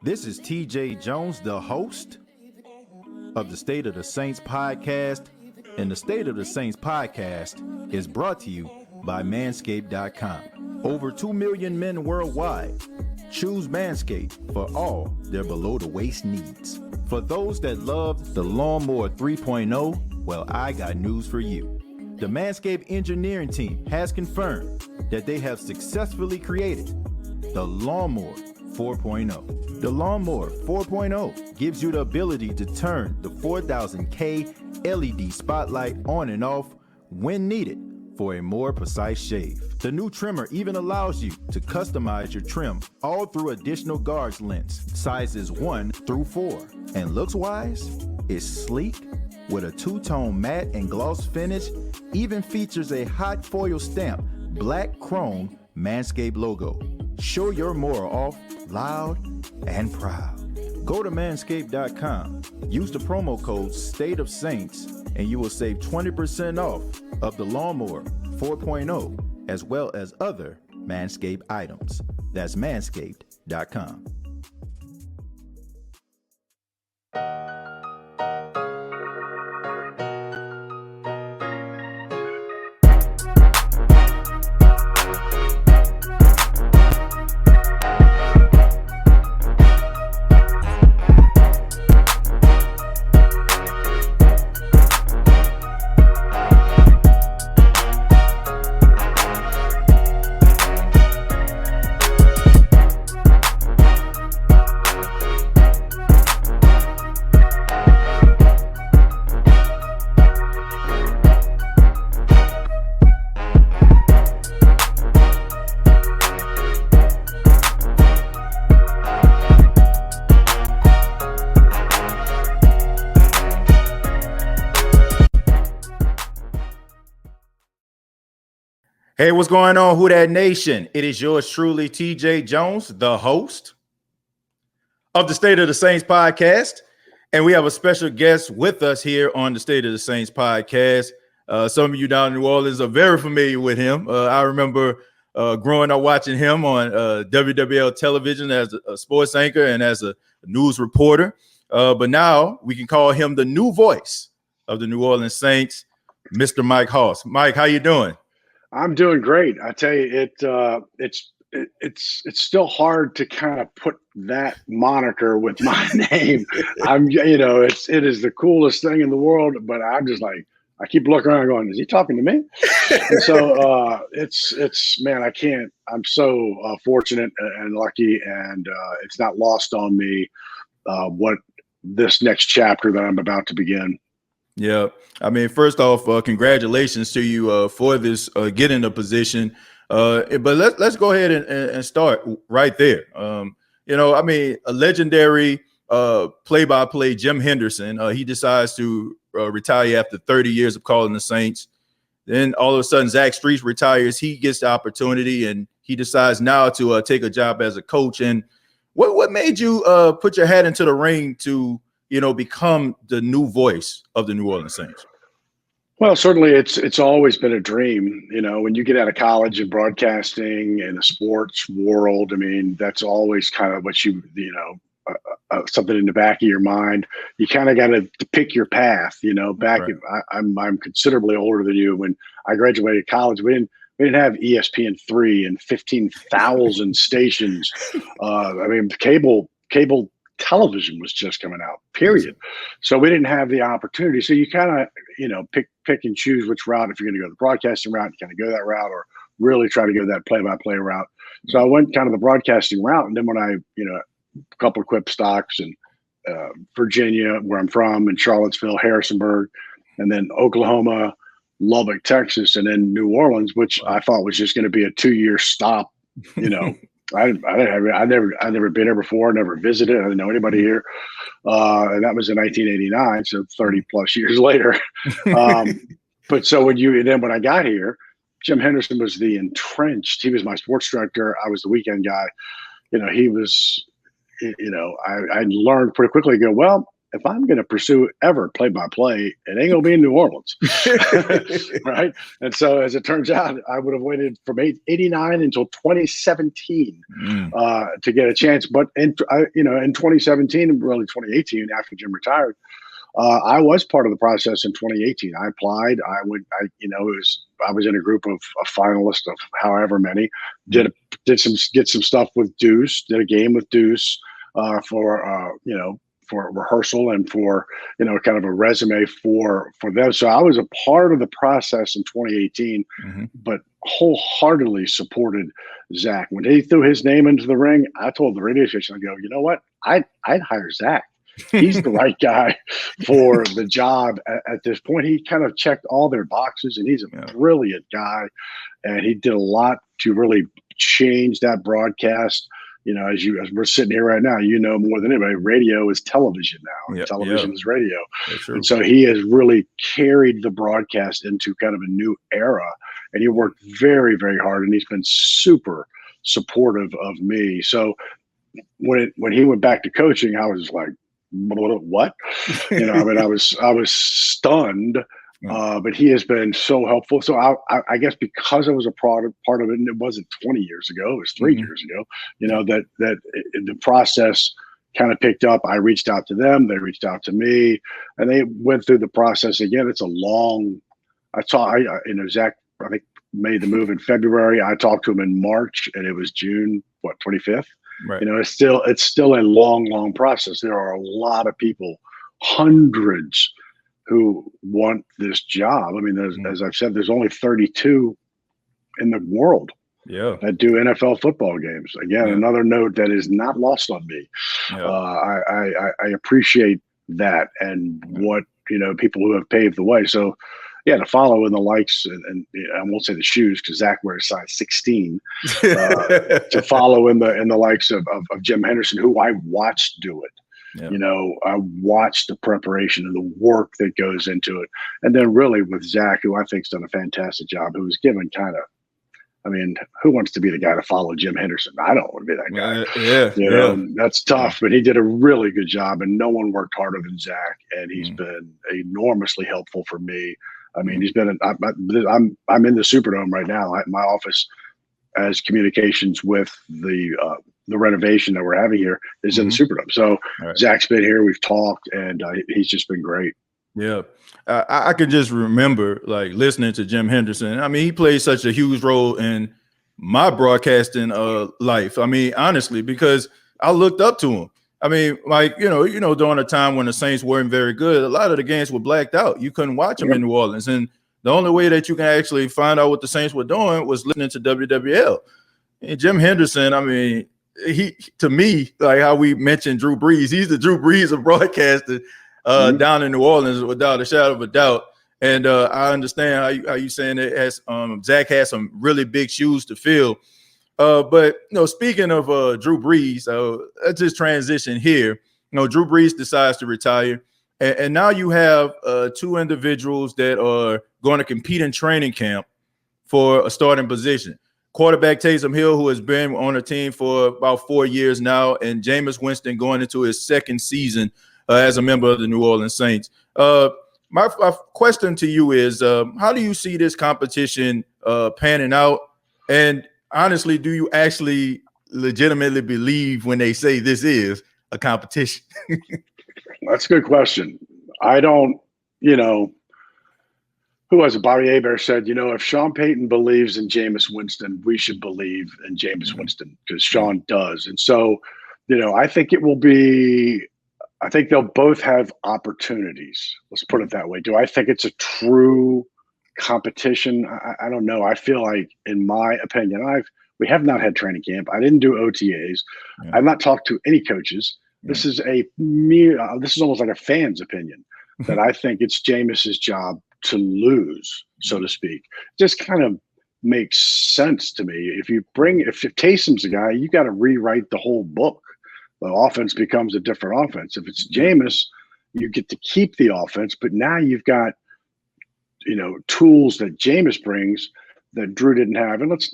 This is TJ Jones, the host of the State of the Saints podcast. And the State of the Saints podcast is brought to you by Manscaped.com. Over 2 million men worldwide choose Manscaped for all their below-the-waist needs. For those that love the Lawnmower 3.0, well, I got news for you. The Manscaped engineering team has confirmed that they have successfully created the Lawnmower 4.0. The Lawnmower 4.0 gives you the ability to turn the 4000K LED spotlight on and off when needed for a more precise shave. The new trimmer even allows you to customize your trim all through additional guards lengths, sizes 1 through 4. And looks-wise, it's sleek with a two-tone matte and gloss finish, even features a hot foil stamp, black chrome Manscaped logo. Show your more off loud and proud. Go to manscaped.com, use the promo code State of Saints, and you will save 20% off of the Lawnmower 4.0 as well as other Manscaped items. That's manscaped.com. Hey, what's going on, Who Dat Nation? It is yours truly, TJ Jones, the host of the State of the Saints podcast. And we have a special guest with us here on the State of the Saints podcast. Some of you down in New Orleans are very familiar with him. I remember growing up watching him on WWL television as a sports anchor and as a news reporter. But now we can call him the new voice of the New Orleans Saints, Mr. Mike Hoss. Mike, how you doing? I'm doing great. I tell you, it's still hard to kind of put that moniker with my name. It is the coolest thing in the world, but I'm just like, I keep looking around going, is he talking to me? And so man, I can't, I'm so fortunate and lucky, and it's not lost on me what this next chapter that I'm about to begin. Yeah, I mean, first off, congratulations to you for this getting a position. But let's go ahead and start right there. I mean, a legendary play-by-play Jim Henderson. He decides to retire after 30 years of calling the Saints. Then all of a sudden, Zach Streets retires. He gets the opportunity, and he decides now to take a job as a coach. And what made you put your hat into the ring to become the new voice of the New Orleans Saints? Well, certainly it's always been a dream. When you get out of college in broadcasting in the sports world, I mean, that's always kind of what something in the back of your mind. You kind of got to pick your path, back. Right. I'm considerably older than you. When I graduated college, we didn't have ESPN3 and 15,000 stations. I mean, cable television was just coming out, period. So we didn't have the opportunity. So you kind of, pick and choose which route. If you're going to go the broadcasting route, you kind of go that route, or really try to go that play-by-play route. So I went kind of the broadcasting route. And then when I, a couple of Quip stocks in Virginia, where I'm from, and Charlottesville, Harrisonburg, and then Oklahoma, Lubbock, Texas, and then New Orleans, which I thought was just going to be a 2-year stop, I'd never been there before, never visited. I didn't know anybody here. And that was in 1989, so 30 plus years later. But so when I got here, Jim Henderson was he was my sports director. I was the weekend guy. He was, I learned pretty quickly to go, well, if I'm going to pursue ever play-by-play, it ain't going to be in New Orleans. Right? And so as it turns out, I would have waited from 89 until 2017 to get a chance. But in 2017, really 2018, after Jim retired, I was part of the process in 2018. I applied. I was in a group of finalists of however many. Get some stuff with Deuce. Did a game with Deuce for rehearsal and for kind of a resume for them. So I was a part of the process in 2018, but wholeheartedly supported Zach when he threw his name into the ring. I told the radio station, I go, you know what? I'd hire Zach. He's the right guy for the job at this point. He kind of checked all their boxes, and he's a brilliant guy. And he did a lot to really change that broadcast. As we're sitting here right now, more than anybody, radio is television now. Television is radio. And so he has really carried the broadcast into kind of a new era. And he worked very, very hard, and he's been super supportive of me. So when he went back to coaching, I was like, what? I was stunned, but he has been so helpful. So I guess because I was a part of it, and it wasn't 20 years ago, it was 3 years ago, that the process kind of picked up. I reached out to them, they reached out to me, and they went through the process again. It's a long, Zach, I think, made the move in February. I talked to him in March, and it was June, 25th. Right. It's still a long process. There are a lot of people, hundreds, who want this job. I mean, as I've said, there's only 32 in the world that do NFL football games. Again, another note that is not lost on me. I appreciate that and what people who have paved the way. So to follow in the likes, and I won't say the shoes because Zach wears size 16. To follow in the likes of Jim Henderson, who I watched do it. I watched the preparation and the work that goes into it, and then really with Zach, who I think's done a fantastic job, who was given who wants to be the guy to follow Jim Henderson? I don't want to be that guy. That's tough, but he did a really good job, and no one worked harder than Zach, and he's been enormously helpful for me. I mean, he's been. I'm in the Superdome right now. My office, as communications with the renovation that we're having here, is in the Superdome. So Zach's been here. We've talked, and he's just been great. Yeah, I can just remember listening to Jim Henderson. I mean, he played such a huge role in my broadcasting life. I mean, honestly, because I looked up to him. I mean, during a time when the Saints weren't very good, a lot of the games were blacked out. You couldn't watch them in New Orleans. And the only way that you can actually find out what the Saints were doing was listening to WWL. And Jim Henderson, I mean, to me, like how we mentioned Drew Brees, he's the Drew Brees of broadcasting down in New Orleans without a shadow of a doubt. And I understand how you saying it has Zach has some really big shoes to fill. But speaking of Drew Brees, let's just transition here. Drew Brees decides to retire, and now you have two individuals that are going to compete in training camp for a starting position. Quarterback Taysom Hill, who has been on the team for about 4 years now, and Jameis Winston going into his second season as a member of the New Orleans Saints. My question to you is, how do you see this competition panning out? And honestly, do you actually legitimately believe when they say this is a competition? That's a good question. I don't, who was it? Bobby Hebert said, if Sean Payton believes in Jameis Winston, we should believe in Jameis Winston because Sean does. And so, I think I think they'll both have opportunities. Let's put it that way. Do I think it's a true competition? I don't know. I feel like, in my opinion, we have not had training camp. I didn't do OTAs. I've not talked to any coaches. This is this is almost like a fan's opinion that I think it's Jameis's job to lose, so to speak. Just kind of makes sense to me. If Taysom's a guy, you got to rewrite the whole book. The offense becomes a different offense. If it's Jameis, you get to keep the offense, but now you've got, tools that Jameis brings that Drew didn't have. And let's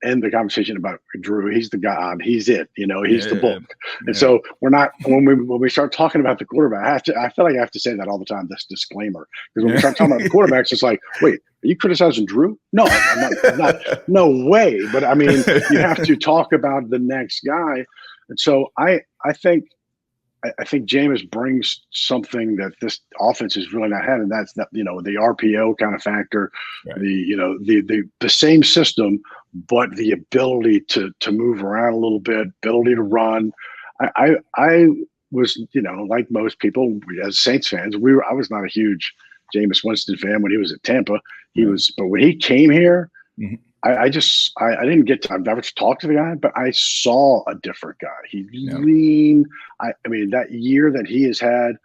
end the conversation about Drew. He's the God. He's it. He's the book. And so we're not when we start talking about the quarterback. I feel like I have to say that all the time. This disclaimer, because when we start talking about the quarterbacks, it's like, wait, are you criticizing Drew? No, I'm not. No way. But I mean, you have to talk about the next guy. And so I think Jameis brings something that this offense is really not having. That's the RPO kind of factor, right. The same system, but the ability to move around a little bit, ability to run. I was, like most people as Saints fans, I was not a huge Jameis Winston fan when he was at Tampa. But when he came here, mm-hmm. I didn't get to, I've never talked to the guy, but I saw a different guy. He's lean. I mean, that year that he has had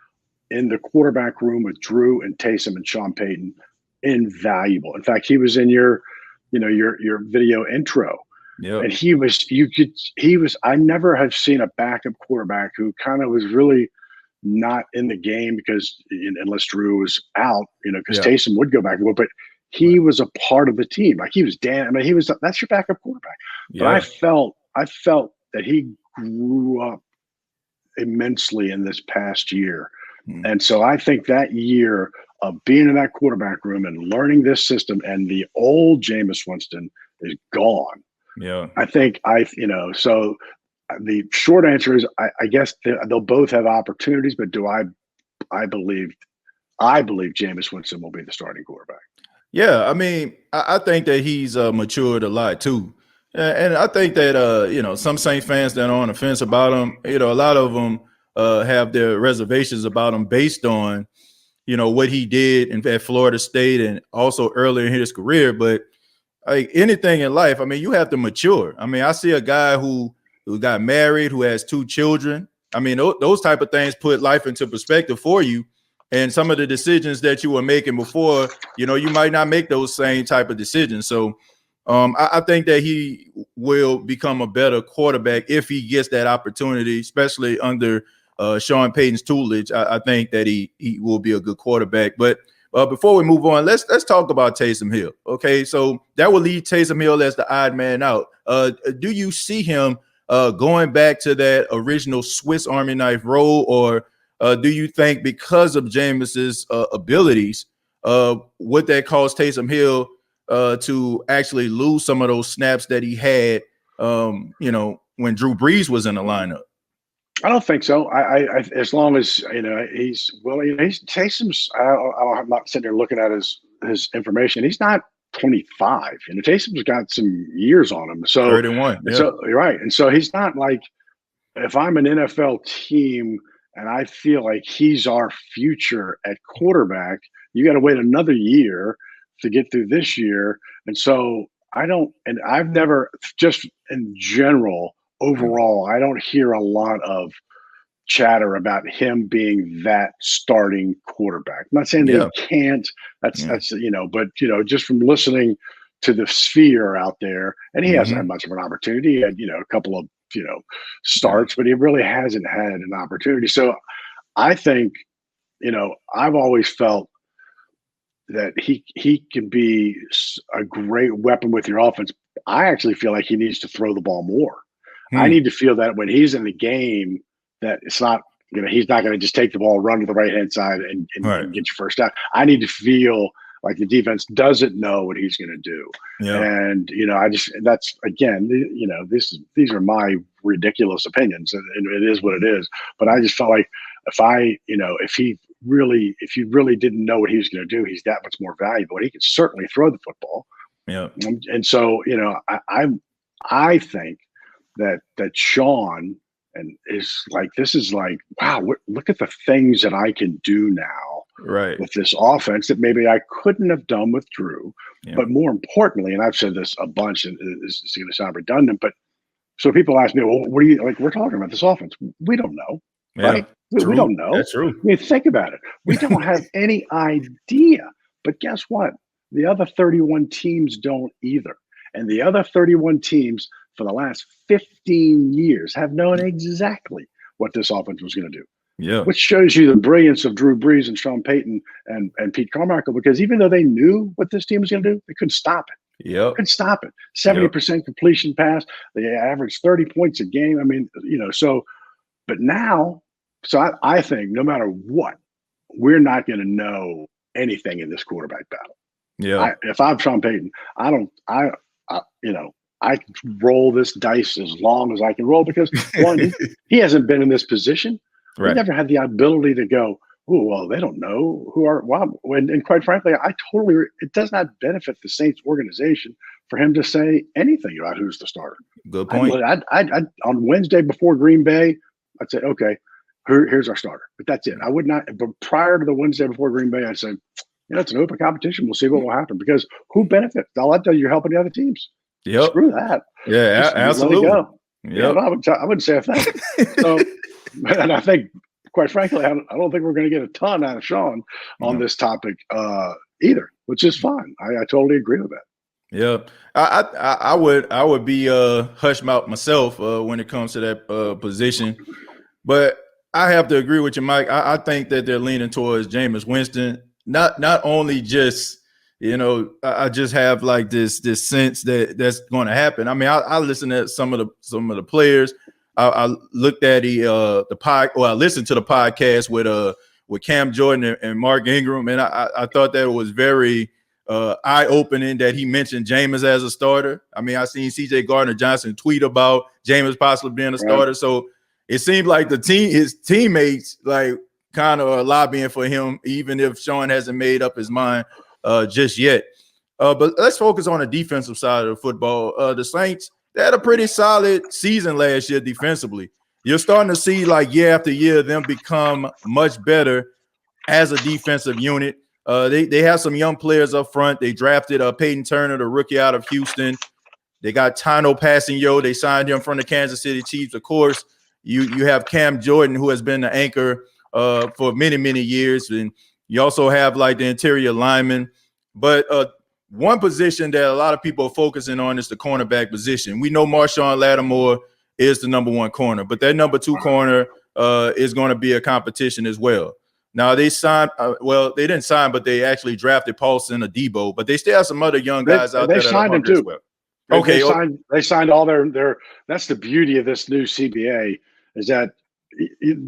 in the quarterback room with Drew and Taysom and Sean Payton, invaluable. In fact, he was in your video intro. Yeah. And I never have seen a backup quarterback who kind of was really not in the game because unless Drew was out, because Taysom would go back and forth, but he was a part of the team. Like he was that's your backup quarterback. Yeah. But I felt that he grew up immensely in this past year. Mm. And so I think that year of being in that quarterback room and learning this system, and the old Jameis Winston is gone. Yeah. I think so the short answer is I guess they'll both have opportunities, but I believe Jameis Winston will be the starting quarterback. Yeah, I mean, I think that he's matured a lot too, and I think that some Saints fans that are on the fence about him, a lot of them have their reservations about him based on what he did at Florida State and also earlier in his career. But like anything in life, I mean, you have to mature. I mean, I see a guy who got married, who has 2 children. I mean, those type of things put life into perspective for you. And some of the decisions that you were making before, you might not make those same type of decisions. So I think that he will become a better quarterback if he gets that opportunity, especially under Sean Payton's tutelage. I think that he will be a good quarterback. But before we move on, let's talk about Taysom Hill. Okay, so that will leave Taysom Hill as the odd man out. Do you see him going back to that original Swiss Army knife role, or do you think because of Jameis's abilities, would that cause Taysom Hill to actually lose some of those snaps that he had, when Drew Brees was in the lineup? I don't think so. I as long as he's willing. Taysom's. I'm not sitting there looking at his information. He's not 25. Taysom's got some years on him. So 31. Yeah. So you're right, and so he's not like, if I'm an NFL team and I feel like he's our future at quarterback, you got to wait another year to get through this year. And so I've never, just in general, overall, I don't hear a lot of chatter about him being that starting quarterback. I'm not saying that he can't, that's, but, just from listening to the sphere out there, and he hasn't had much of an opportunity. He had, a couple of, starts, but he really hasn't had an opportunity. So I think, I've always felt that he can be a great weapon with your offense. I actually feel like he needs to throw the ball more. I need to feel that when he's in the game, that it's not, he's not going to just take the ball, run to the right-hand side and get your first down. I need to feel like the defense doesn't know what he's going to do. Yeah. And, that's, again, these are my ridiculous opinions, and it is what it is. But I just felt like if you really didn't know what he was going to do, he's that much more valuable. And he can certainly throw the football. Yeah. And so, I think that Sean this is like, wow, look at the things that I can do now with this offense that maybe I couldn't have done with Drew. Yeah. But more importantly, and I've said this a bunch, and this is going to sound redundant, but so people ask me, well, what do you like? We're talking about this offense. We don't know, right? We don't know. That's true. I mean, think about it. We don't have any idea. But guess what? The other 31 teams don't either. And the other 31 teams for the last 15 years have known exactly what this offense was going to do. Yeah. Which shows you the brilliance of Drew Brees and Sean Payton and Pete Carmichael, because even though they knew what this team was going to do, they couldn't stop it. Yep. Couldn't stop it. 70% completion pass. They averaged 30 points a game. I mean, but now, so I think no matter what, we're not going to know anything in this quarterback battle. Yeah. If I'm Sean Payton, I can roll this dice as long as I can roll because one, he hasn't been in this position. Right. He never had the ability to go, oh, well, they don't know who are, well, and quite frankly, it does not benefit the Saints organization for him to say anything about who's the starter. Good point. I'd on Wednesday before Green Bay, I'd say, okay, here's our starter. But that's it. I would not, but prior to the Wednesday before Green Bay, I'd say, it's an open competition. We'll see what will happen because who benefits? All that does, you're helping the other teams. Yep. Screw that. Yeah, just absolutely. Let it go. Yep. I wouldn't say a thing. So, and I think, quite frankly, I don't think we're going to get a ton out of Sean on this topic either, which is fine. I totally agree with that. Yeah, I would be hush mouth myself when it comes to that position, but I have to agree with you, Mike. I think that they're leaning towards Jameis Winston. Not only just I just have like this sense that that's going to happen. I mean, I listened to some of the players. I looked at I listened to the podcast with Cam Jordan and Mark Ingram, and I thought that it was very eye-opening that he mentioned Jameis as a starter. I mean, I seen C.J. Gardner-Johnson tweet about Jameis possibly being a starter, Right. so it seemed like his teammates like kind of are lobbying for him, even if Sean hasn't made up his mind just yet. But let's focus on the defensive side of the football. The Saints, they had a pretty solid season last year defensively. You're starting to see, like, year after year, them become much better as a defensive unit. They have some young players up front. They drafted Peyton Turner, the rookie out of Houston. They got Tino Passigno. They signed him from the Kansas City Chiefs, of course. You have Cam Jordan, who has been the anchor for many, many years. And you also have, like, the interior linemen. But one position that a lot of people are focusing on is the cornerback position. We know Marshawn Lattimore is the number one corner, but that number two corner is going to be a competition as well. Now, they signed they didn't sign, but they actually drafted Paulson Adebo, but they still have some other young guys out there that are hungry as well. Okay. They signed all their that's the beauty of this new CBA is that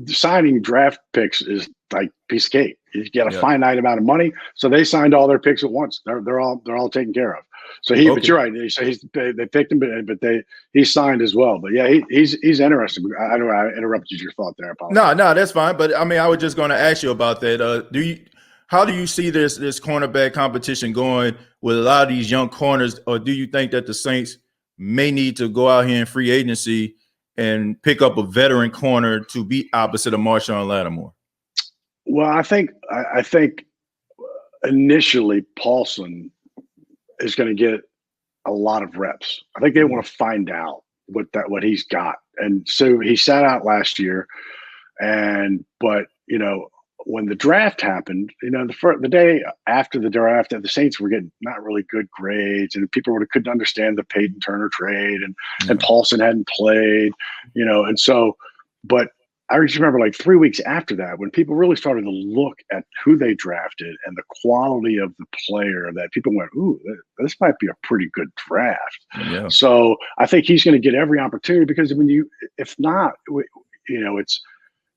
signing draft picks is like piece of cake. You get a finite amount of money, so they signed all their picks at once. They're all taken care of. So but you're right. They picked him, but he signed as well. But yeah, he's interesting. I know I interrupted your thought there. No, that's fine. But I mean, I was just going to ask you about that. How do you see this cornerback competition going with a lot of these young corners, or do you think that the Saints may need to go out here in free agency and pick up a veteran corner to be opposite of Marshawn Lattimore? Well, I think initially Paulson is going to get a lot of reps. I think they want to find out what he's got, and so he sat out last year. But when the draft happened, the day after the draft, the Saints were getting not really good grades, and people couldn't understand the Peyton Turner trade, and Paulson hadn't played, and so, but I just remember like 3 weeks after that, when people really started to look at who they drafted and the quality of the player, that people went, ooh, this might be a pretty good draft. Yeah. So I think he's going to get every opportunity because if not,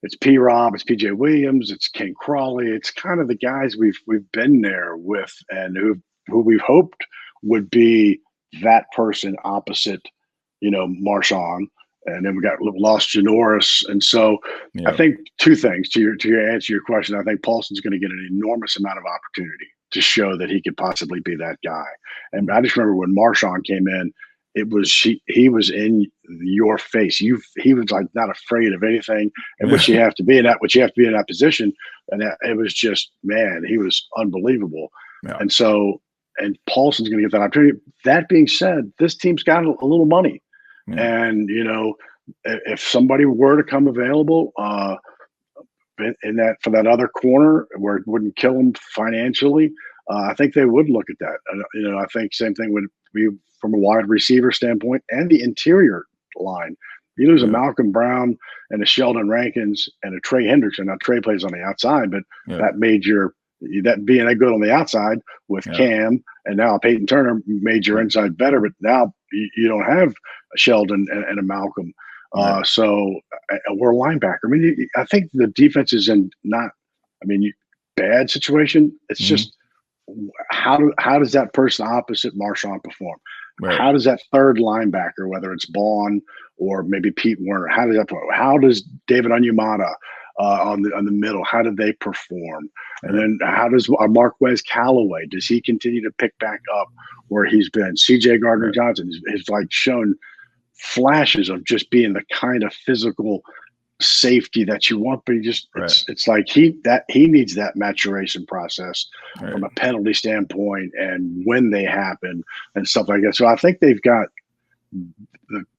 it's P-Rob, it's P.J. Williams, it's Ken Crawley. It's kind of the guys we've been there with and who we've hoped would be that person opposite, Marshawn. And then we lost Janoris. And so I think two things to your answer your question. I think Paulson's going to get an enormous amount of opportunity to show that he could possibly be that guy. And I just remember when Marshawn came in, it was he was in your face. He was like not afraid of anything, and which you have to be in that position. And it was just, man, he was unbelievable. Yeah. And so, and Paulson's going to get that opportunity. That being said, this team's got a little money. And if somebody were to come available for that other corner where it wouldn't kill them financially, I think they would look at that. I think same thing would be from a wide receiver standpoint and the interior line. You lose a Malcolm Brown and a Sheldon Rankins and a Trey Hendrickson. Now Trey plays on the outside, but that made your that being that good on the outside with Cam and now Peyton Turner made your inside better, but now you don't have a Sheldon and a Malcolm. So we're a linebacker. I mean, I think the defense is in bad situation. It's just how does that person opposite Marshawn perform? Right. How does that third linebacker, whether it's Vaughn or maybe Pete Werner, how does David Onyemata on the middle, how do they perform? And then how does Marquez Callaway, does he continue to pick back up where he's been? CJ Gardner-Johnson has like shown flashes of just being the kind of physical safety that you want, but it's like he needs that maturation process from a penalty standpoint and when they happen and stuff like that. So I think they've got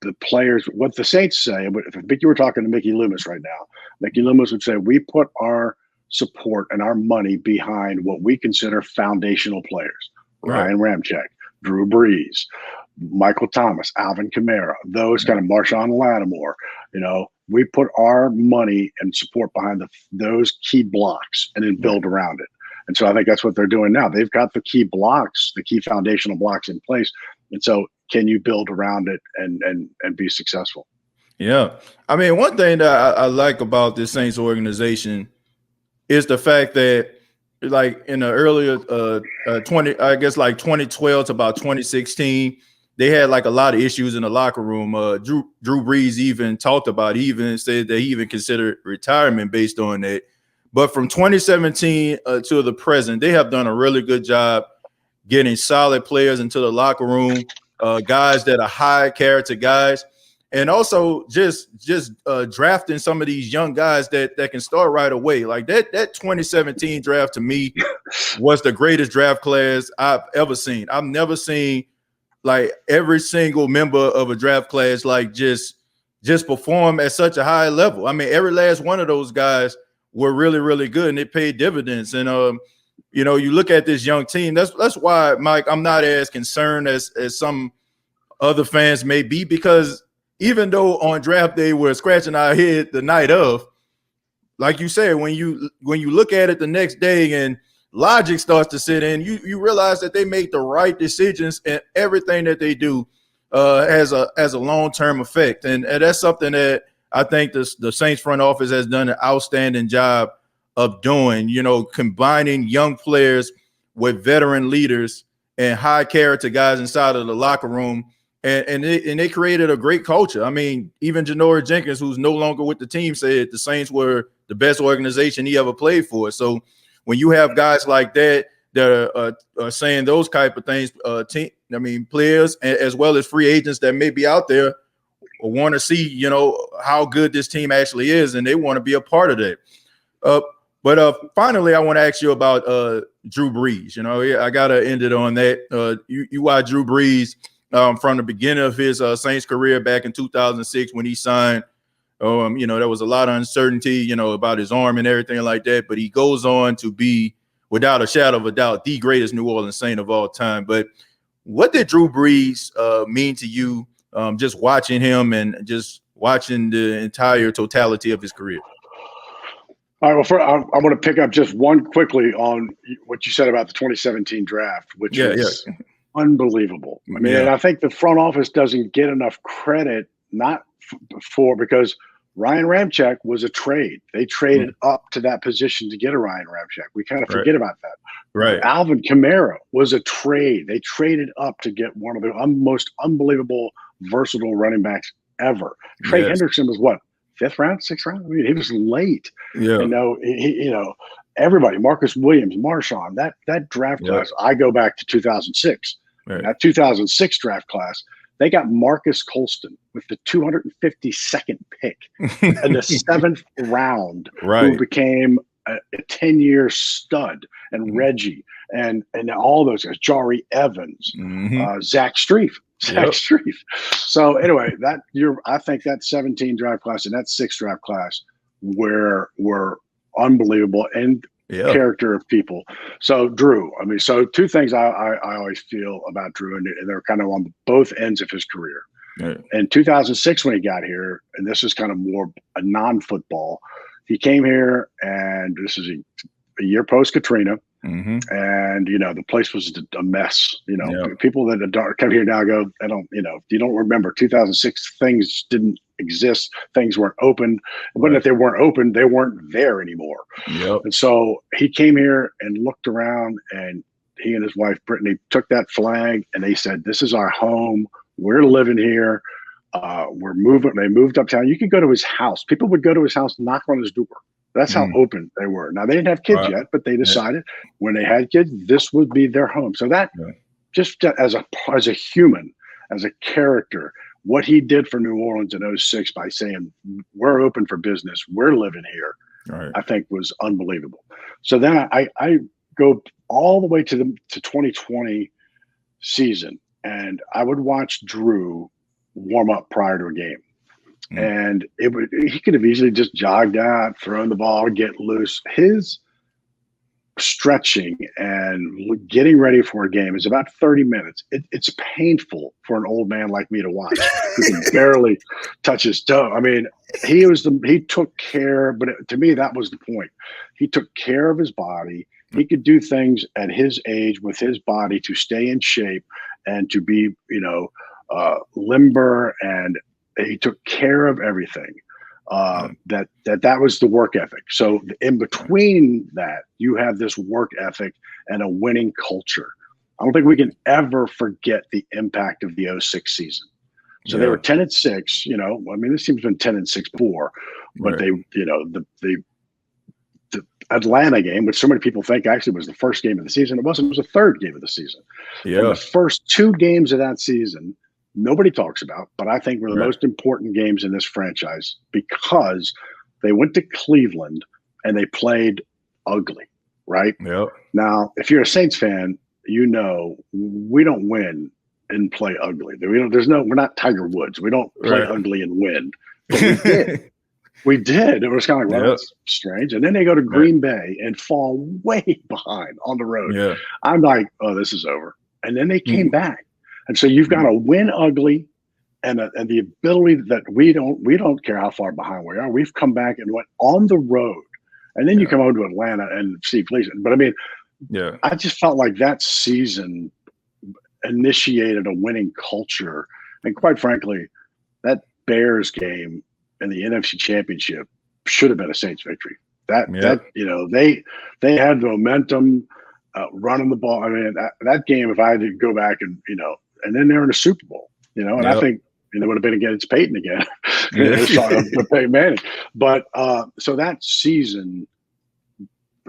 the players. What the Saints say, but if you were talking to Mickey Loomis right now, Mickey Loomis would say we put our support and our money behind what we consider foundational players: Ryan Ramczyk, Drew Brees, Michael Thomas, Alvin Kamara, those kind of Marshawn Lattimore. We put our money and support behind those key blocks and then build around it. And so I think that's what they're doing now. They've got the key blocks, the key foundational blocks in place. And so can you build around it and be successful? Yeah. I mean, one thing that I like about this Saints organization is the fact that, like in the earlier 2012 to about 2016, they had like a lot of issues in the locker room. Drew Brees even talked about it. He even said that he even considered retirement based on that. But from 2017 to the present, they have done a really good job getting solid players into the locker room, guys that are high character guys, and also just drafting some of these young guys that can start right away. Like that 2017 draft to me was the greatest draft class I've ever seen. I've never seen like every single member of a draft class like just perform at such a high level. I mean, every last one of those guys were really, really good, and it paid dividends. And you look at this young team. That's why, Mike, I'm not as concerned as some other fans may be, because even though on draft day we're scratching our head the night of, like you said, when you look at it the next day and logic starts to sit in, you realize that they make the right decisions, and everything that they do has a long-term effect. And that's something that I think the Saints front office has done an outstanding job of doing, combining young players with veteran leaders and high character guys inside of the locker room. And they created a great culture. I mean, even Janoris Jenkins, who's no longer with the team, said the Saints were the best organization he ever played for. So when you have guys like that are saying those type of things, players as well as free agents that may be out there want to see, how good this team actually is, and they want to be a part of that. But finally, I want to ask you about Drew Brees. I got to end it on that. You watch Drew Brees from the beginning of his Saints career back in 2006 when he signed. There was a lot of uncertainty, about his arm and everything like that. But he goes on to be, without a shadow of a doubt, the greatest New Orleans Saint of all time. But what did Drew Brees mean to you, just watching him and just watching the entire totality of his career? All right. Well, I want to pick up just one quickly on what you said about the 2017 draft, which is unbelievable. I mean, and I think the front office doesn't get enough credit, because Ryan Ramczyk was a trade. They traded up to that position to get a Ryan Ramczyk. We kind of forget about that. Right. Alvin Kamara was a trade. They traded up to get one of the most unbelievable, versatile running backs ever. Trey Hendrickson was what, 5th round, 6th round? I mean, he was late. Yeah. Everybody, Marcus Williams, Marshawn, that draft class, I go back to 2006. Right. That 2006 draft class, they got Marcus Colston with the 252nd pick in the 7th round, who became a 10-year stud, and Reggie and all those guys, Jari Evans, Zach Strief. So anyway, I think that 17 draft class and that 6 draft class were unbelievable and character of people. So Drew, so two things I always feel about Drew, and they're kind of on both ends of his career. In 2006, when he got here, and this is kind of more a non-football, he came here, and this is a year post Katrina. And, the place was a mess. People that come here now go, you don't remember 2006, things didn't exist. Things weren't open. But if they weren't open, they weren't there anymore. Yep. And so he came here and looked around, and he and his wife, Brittany, took that flag and they said, this is our home. We're living here. We're moving. They moved uptown. You could go to his house. People would go to his house, knock on his door. That's how open they were. Now, they didn't have kids yet, but they decided when they had kids, this would be their home. So that just as a human, as a character, what he did for New Orleans in 2006 by saying, we're open for business, we're living here, I think was unbelievable. So then I go all the way to 2020 season, and I would watch Drew warm up prior to a game. And he could have easily just jogged out, thrown the ball, get loose. His stretching and getting ready for a game is about 30 minutes. It's painful for an old man like me to watch who can barely touch his toe. I mean, he took care, but to me, that was the point. He took care of his body. He could do things at his age with his body to stay in shape and to be, limber, and he took care of everything. That was the work ethic. So in between that, you have this work ethic and a winning culture. I don't think we can ever forget the impact of the 2006 season. So they were 10-6. This team's been 10-6 before, but they, the Atlanta game, which so many people think actually was the first game of the season, it wasn't. It was the third game of the season. And the first two games of that season, nobody talks about, but I think were the most important games in this franchise because they went to Cleveland and they played ugly, right? Yep. Now, if you're a Saints fan, we don't win and play ugly. We're not Tiger Woods. We don't play ugly and win. But we did. We did. It was kind of like, well, that's strange. And then they go to Green Bay and fall way behind on the road. Yeah. I'm like, oh, this is over. And then they came back. And so you've got to win ugly, and the ability that we don't care how far behind we are. We've come back and went on the road, and then you come over to Atlanta and see Cleveland. But I mean, I just felt like that season initiated a winning culture, and quite frankly, that Bears game in the NFC Championship should have been a Saints victory. They had the momentum, running the ball. I mean, that game, if I had to go back and and then they're in a Super Bowl, and I think they would have been against Peyton again. Peyton Manning. But so that season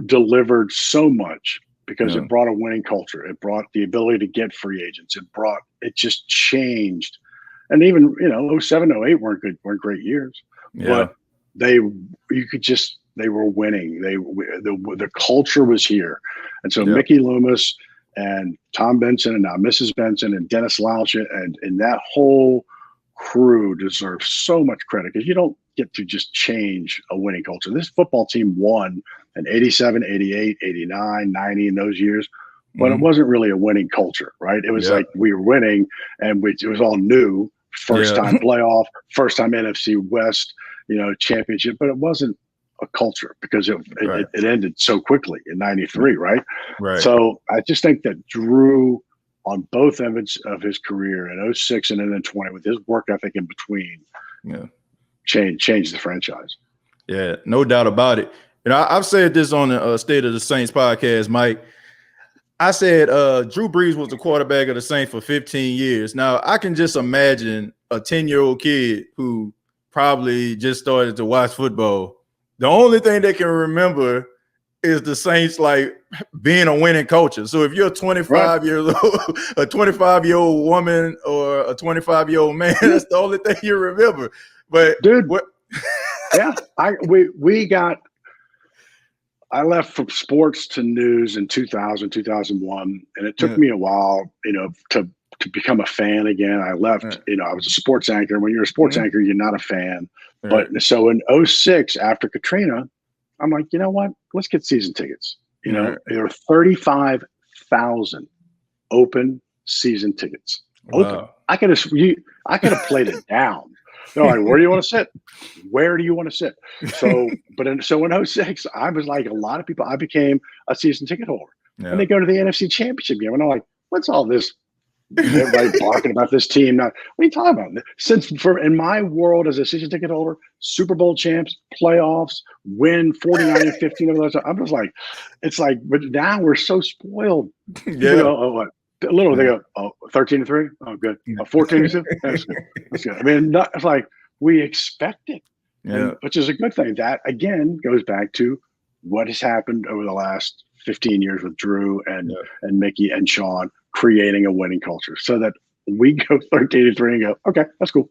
delivered so much because it brought a winning culture. It brought the ability to get free agents. It just changed. And even 07, 08 weren't great years, but they were winning. The culture was here, and so Mickey Loomis and Tom Benson and now Mrs. Benson and Dennis Louch and that whole crew deserves so much credit because you don't get to just change a winning culture. This football team won in 87, 88, 89, 90 in those years, but it wasn't really a winning culture, right? It was like we were winning and it was all new, first time playoff, first time NFC West, championship, but it wasn't a culture because it ended so quickly in 93, right? So I just think that Drew on both ends of his career in 2006 and then in 20 with his work ethic in between changed the franchise. Yeah, no doubt about it. I've said this on the State of the Saints podcast, Mike. I said Drew Brees was the quarterback of the Saints for 15 years. Now, I can just imagine a 10-year-old kid who probably just started to watch football. The only thing they can remember is the Saints like being a winning culture. So if you're a 25-year-old woman or a 25-year-old man, that's the only thing you remember. But dude, I left from sports to news in 2000, 2001, and it took me a while, to become a fan again. I left, I was a sports anchor. When you're a sports anchor, you're not a fan. But so in 2006, after Katrina, I'm like, you know what? Let's get season tickets. There are 35,000 open season tickets. Open. I could have played it down. They're like, where do you want to sit? Where do you want to sit? So, in 2006, I was like a lot of people. I became a season ticket holder. And they go to the NFC Championship game. And I'm like, what's all this? Everybody barking about this team. Now, what are you talking about? In my world as a season ticket holder, Super Bowl champs, playoffs, win 49-15 of those. I'm just like, it's like, but now we're so spoiled. Yeah. People go, oh, what? Literally, they go, oh, 13-3? Oh, good. 14-2? That's good. That's good. I mean, it's like we expect it, which is a good thing. That, again, goes back to what has happened over the last 15 years with Drew and Mickey and Sean creating a winning culture so that we go 13-3 and go, okay, that's cool.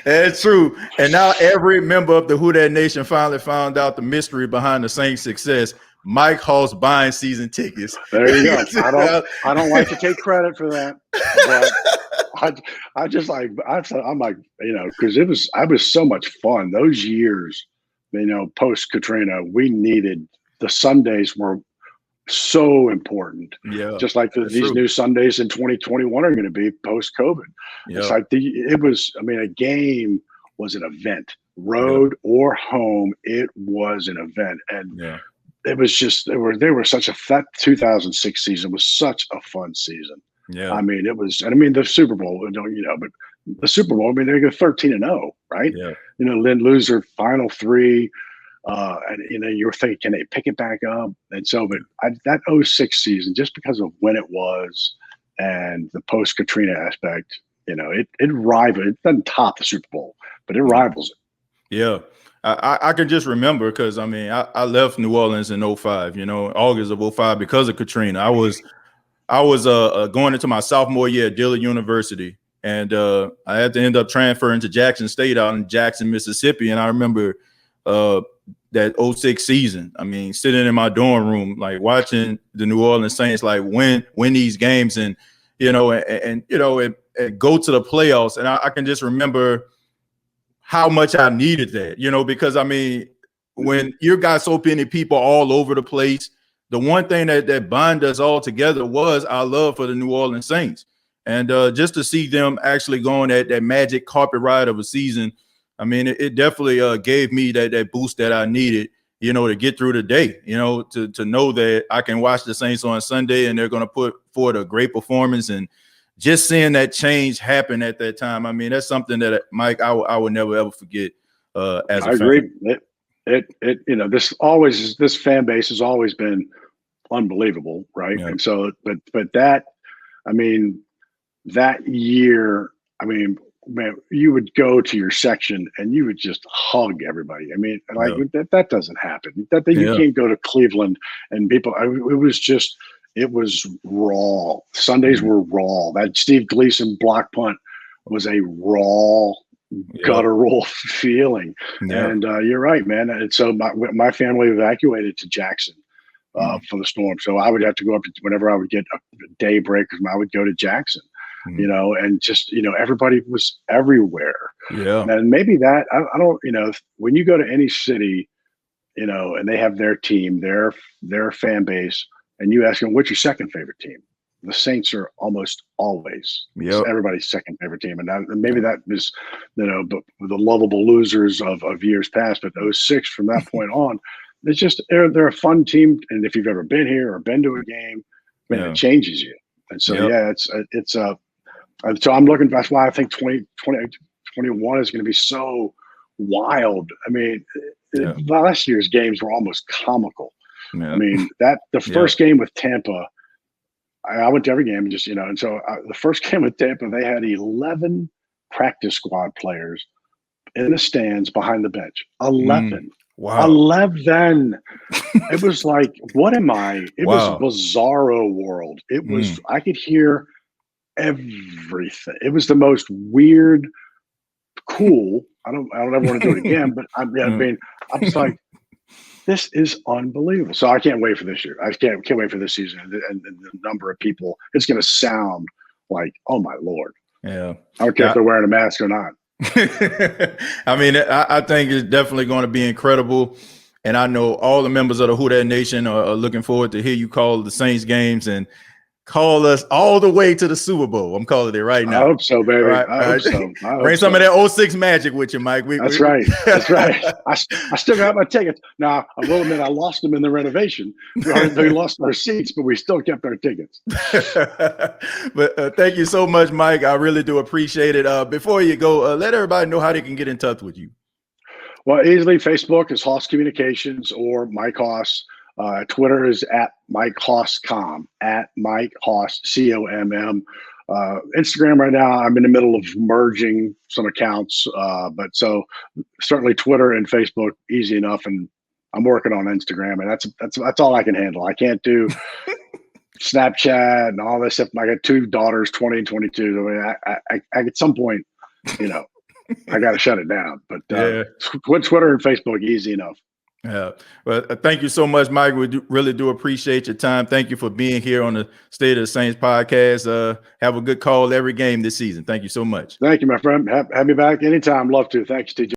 That's true. And now every member of the Who Dat Nation finally found out the mystery behind the Saints' success. Mike Hoss buying season tickets. There you go. I don't like to take credit for that, but I just like I'm like, you know, because I was so much fun those years. You know, post Katrina, we needed the Sundays were so important. Yeah, just like these new Sundays in 2021 are going to be post COVID. Yeah. It's like it was. I mean, a game was an event, road or home. It was an event, and it was just they were such that 2006 season was such a fun season. Yeah, I mean it was, and I mean the Super Bowl, but the Super Bowl. I mean they go 13-0, right? Yeah, you know, then lose their final three. And you know, you're thinking, can they pick it back up? And so, but that 06 season, just because of when it was and the post Katrina aspect, you know, it rivals. It doesn't top the Super Bowl, but it rivals it. Yeah, I can just remember because I mean, I left New Orleans in 05. You know, August of 05 because of Katrina. I was going into my sophomore year at Dillard University, and I had to end up transferring to Jackson State out in Jackson, Mississippi, and I remember. That 06 season, I mean, sitting in my dorm room, like watching the New Orleans Saints, like win these games, and you know, and go to the playoffs. And I can just remember how much I needed that, you know, because I mean, when you got so many people all over the place, the one thing that bind us all together was our love for the New Orleans Saints, and just to see them actually go on that magic carpet ride of a season. I mean, it definitely gave me that boost that I needed, you know, to get through the day, you know, to know that I can watch the Saints on Sunday and they're going to put forward a great performance. And just seeing that change happen at that time, I mean, that's something that, Mike, I would never, ever forget as a fan. I agree. It you know, this fan base has always been unbelievable, right? Yeah. And so, but that, I mean, that year, I mean, man, you would go to your section and you would just hug everybody. I mean, like that doesn't happen. You can't go to Cleveland and people. It was raw. Sundays were raw. That Steve Gleason block punt was a raw, guttural feeling. Yeah. And you're right, man. And so my family evacuated to Jackson for the storm. So I would have to go up whenever I would get a day break. I would go to Jackson. You know, and just, you know, everybody was everywhere. Yeah. And maybe that, I don't, you know, when you go to any city, you know, and they have their team, their fan base, and you ask them, what's your second favorite team? The Saints are almost always everybody's second favorite team. And maybe that is, you know, but the lovable losers of years past, but 06 from that point on, it's just, they're a fun team. And if you've ever been here or been to a game, man, it changes you. And so, so I'm looking. That's why I think 2021 is going to be so wild. I mean, last year's games were almost comical. Yeah. I mean, the first game with Tampa, I went to every game, and just, you know, and so the first game with Tampa, they had 11 practice squad players in the stands behind the bench. 11. Wow. 11. It was like, what am I? It was bizarro world. It was. I could hear everything. It was the most weird, cool. I don't ever want to do it again, but I mean, I'm just like, this is unbelievable. So I can't wait for this year. I can't wait for this season and the number of people. It's going to sound like, oh my Lord. Yeah. I don't care if they're wearing a mask or not. I mean, I think it's definitely going to be incredible. And I know all the members of the Who Dat Nation are looking forward to hear you call the Saints games. And call us all the way to the Super Bowl. I'm calling it right now. I hope so, baby. All right, I hope so. Bring some of that 06 magic with you, Mike. That's right. That's right. I still got my tickets. Now, I will admit I lost them in the renovation. We lost our seats, but we still kept our tickets. But thank you so much, Mike. I really do appreciate it. Before you go, let everybody know how they can get in touch with you. Well, easily Facebook is Hoss Communications or Mike Hoss. Twitter is at Mike Hoss.com, at Mike Hoss, COMM. Instagram right now, I'm in the middle of merging some accounts, but so certainly Twitter and Facebook, easy enough, and I'm working on Instagram, and that's all I can handle. I can't do Snapchat and all this stuff. I got 2 daughters, 20 and 22. I mean, I at some point, I got to shut it down. But Twitter and Facebook, easy enough. Yeah. Well, thank you so much, Mike. We really do appreciate your time. Thank you for being here on the State of the Saints podcast. Have a good call every game this season. Thank you so much. Thank you, my friend. Have me back anytime. Love to. Thanks, TJ.